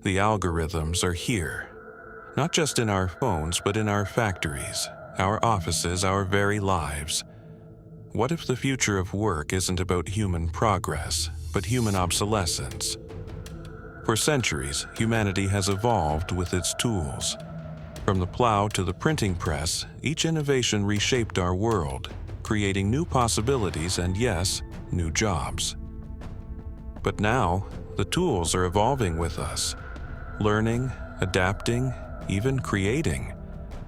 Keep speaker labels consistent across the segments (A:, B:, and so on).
A: The algorithms are here, not just in our phones, but in our factories, our offices, our very lives. What if the future of work isn't about human progress, but human obsolescence? For centuries, humanity has evolved with its tools. From the plow to the printing press, each innovation reshaped our world, creating new possibilities and, yes, new jobs. But now, the tools are evolving with us, learning, adapting, even creating.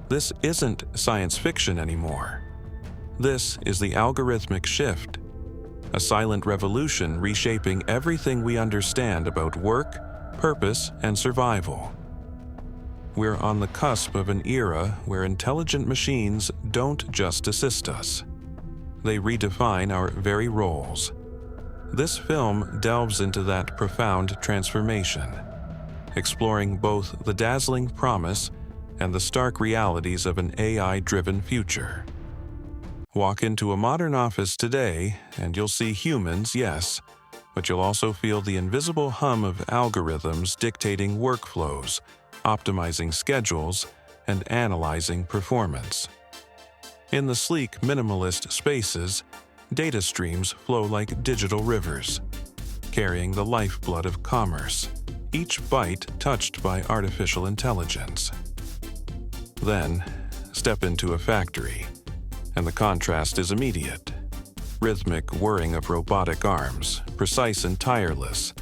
A: This isn't science fiction anymore. This is the algorithmic shift, a silent revolution reshaping everything we understand about work, purpose, and survival. We're on the cusp of an era where intelligent machines don't just assist us. They redefine our very roles. This film delves into that profound transformation, exploring both the dazzling promise and the stark realities of an AI-driven future. Walk into a modern office today, and you'll see humans, yes, but you'll also feel the invisible hum of algorithms dictating workflows, optimizing schedules, and analyzing performance. In the sleek, minimalist spaces, data streams flow like digital rivers, carrying the lifeblood of commerce, each byte touched by artificial intelligence. Then, step into a factory, and the contrast is immediate. Rhythmic whirring of robotic arms, precise and tireless,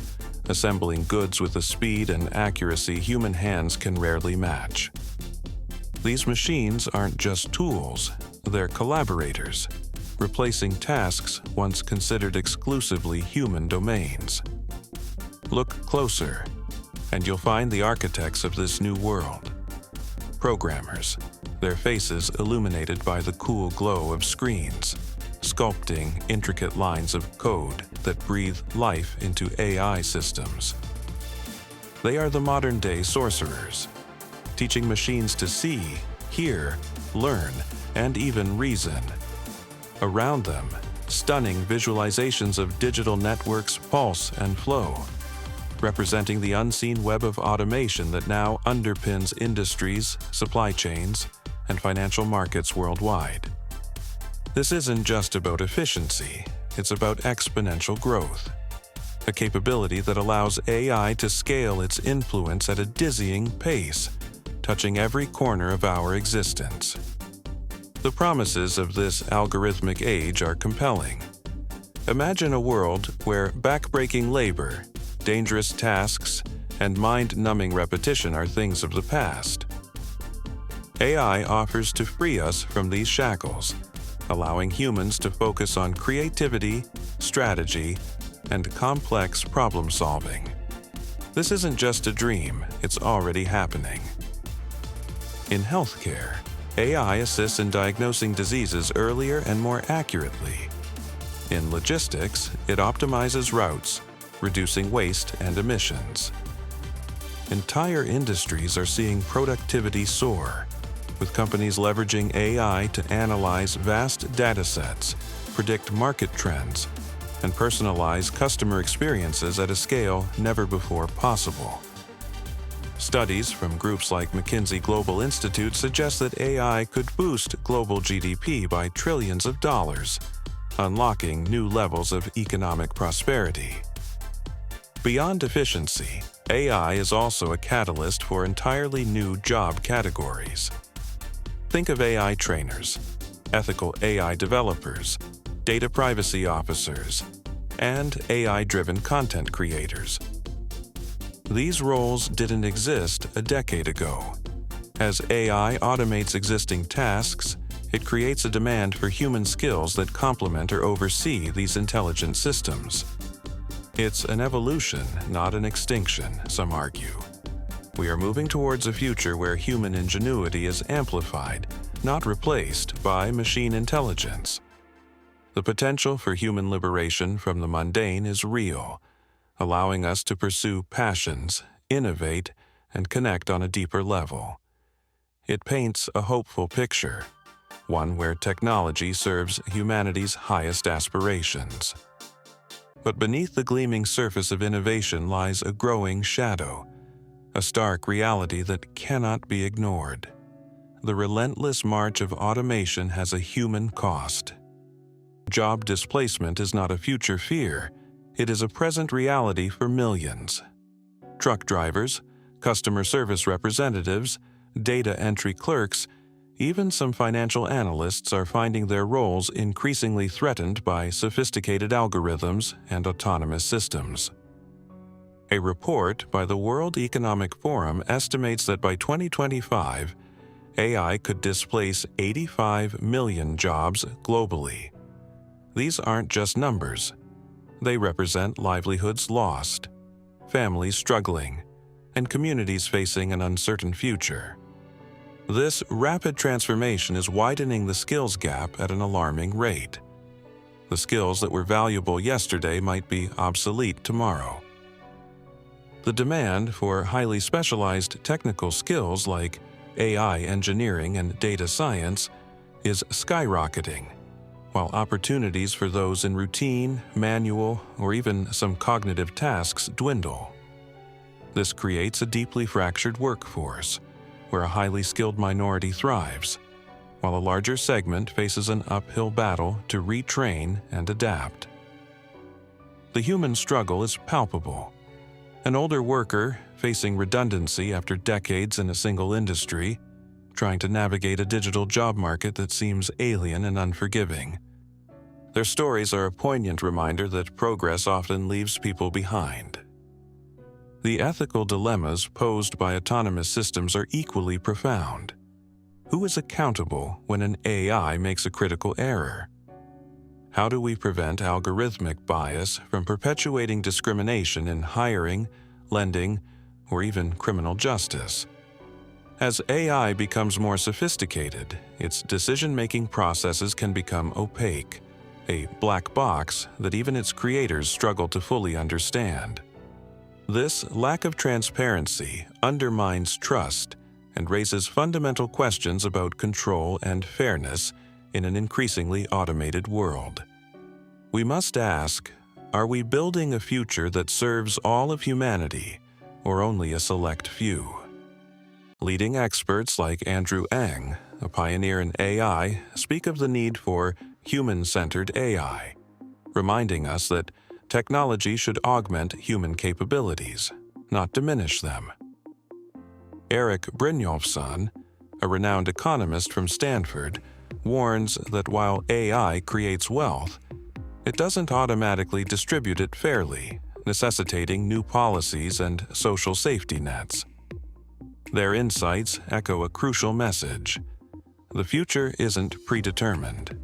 A: assembling goods with a speed and accuracy human hands can rarely match. These machines aren't just tools, they're collaborators, replacing tasks once considered exclusively human domains. Look closer, and you'll find the architects of this new world. Programmers, their faces illuminated by the cool glow of screens, sculpting intricate lines of code that breathe life into AI systems. They are the modern-day sorcerers, teaching machines to see, hear, learn, and even reason. Around them, stunning visualizations of digital networks pulse and flow, representing the unseen web of automation that now underpins industries, supply chains, and financial markets worldwide. This isn't just about efficiency, it's about exponential growth, a capability that allows AI to scale its influence at a dizzying pace, touching every corner of our existence. The promises of this algorithmic age are compelling. Imagine a world where backbreaking labor, dangerous tasks, and mind-numbing repetition are things of the past. AI offers to free us from these shackles, allowing humans to focus on creativity, strategy, and complex problem-solving. This isn't just a dream, it's already happening. In healthcare, AI assists in diagnosing diseases earlier and more accurately. In logistics, it optimizes routes, reducing waste and emissions. Entire industries are seeing productivity soar, with companies leveraging AI to analyze vast datasets, predict market trends, and personalize customer experiences at a scale never before possible. Studies from groups like McKinsey Global Institute suggest that AI could boost global GDP by trillions of dollars, unlocking new levels of economic prosperity. Beyond efficiency, AI is also a catalyst for entirely new job categories. Think of AI trainers, ethical AI developers, data privacy officers, and AI-driven content creators. These roles didn't exist a decade ago. As AI automates existing tasks, it creates a demand for human skills that complement or oversee these intelligent systems. It's an evolution, not an extinction, some argue. We are moving towards a future where human ingenuity is amplified, not replaced by machine intelligence. The potential for human liberation from the mundane is real, allowing us to pursue passions, innovate, and connect on a deeper level. It paints a hopeful picture, one where technology serves humanity's highest aspirations. But beneath the gleaming surface of innovation lies a growing shadow, a stark reality that cannot be ignored. The relentless march of automation has a human cost. Job displacement is not a future fear, it is a present reality for millions. Truck drivers, customer service representatives, data entry clerks, even some financial analysts are finding their roles increasingly threatened by sophisticated algorithms and autonomous systems. A report by the World Economic Forum estimates that by 2025, AI could displace 85 million jobs globally. These aren't just numbers. They represent livelihoods lost, families struggling, and communities facing an uncertain future. This rapid transformation is widening the skills gap at an alarming rate. The skills that were valuable yesterday might be obsolete tomorrow. The demand for highly specialized technical skills like AI engineering and data science is skyrocketing, while opportunities for those in routine, manual, or even some cognitive tasks dwindle. This creates a deeply fractured workforce, where a highly skilled minority thrives, while a larger segment faces an uphill battle to retrain and adapt. The human struggle is palpable. An older worker facing redundancy after decades in a single industry, trying to navigate a digital job market that seems alien and unforgiving. Their stories are a poignant reminder that progress often leaves people behind. The ethical dilemmas posed by autonomous systems are equally profound. Who is accountable when an AI makes a critical error? How do we prevent algorithmic bias from perpetuating discrimination in hiring, lending, or even criminal justice? As AI becomes more sophisticated, its decision-making processes can become opaque, a black box that even its creators struggle to fully understand. This lack of transparency undermines trust and raises fundamental questions about control and fairness in an increasingly automated world. We must ask, are we building a future that serves all of humanity or only a select few? Leading experts like Andrew Ng, a pioneer in AI, speak of the need for human-centered AI, reminding us that technology should augment human capabilities, not diminish them. Eric Brynjolfsson, a renowned economist from Stanford, warns that while AI creates wealth, it doesn't automatically distribute it fairly, necessitating new policies and social safety nets. Their insights echo a crucial message. The future isn't predetermined.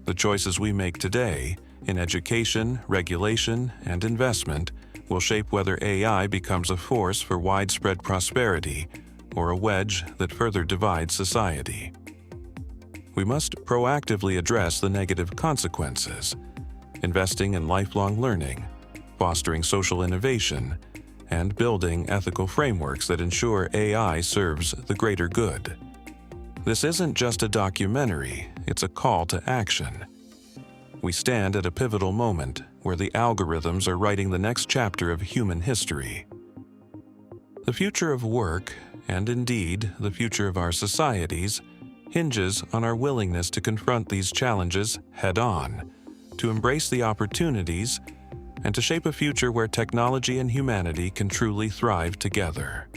A: The choices we make today, in education, regulation, and investment, will shape whether AI becomes a force for widespread prosperity or a wedge that further divides society. We must proactively address the negative consequences, investing in lifelong learning, fostering social innovation, and building ethical frameworks that ensure AI serves the greater good. This isn't just a documentary, it's a call to action. We stand at a pivotal moment where the algorithms are writing the next chapter of human history. The future of work, and indeed the future of our societies, hinges on our willingness to confront these challenges head-on, to embrace the opportunities, and to shape a future where technology and humanity can truly thrive together.